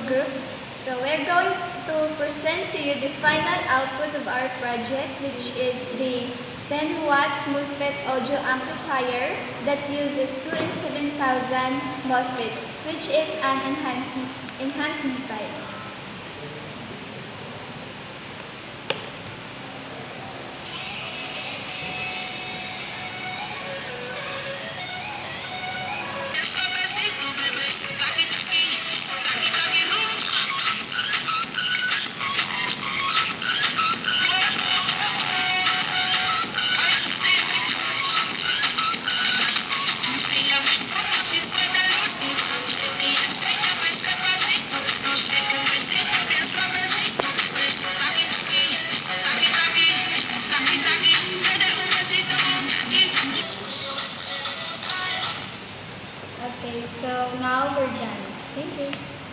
group. So we're going to present to you the final output of our project, which is the 10 watts MOSFET audio amplifier that uses 2 in 7000 MOSFET, which is an enhancement type.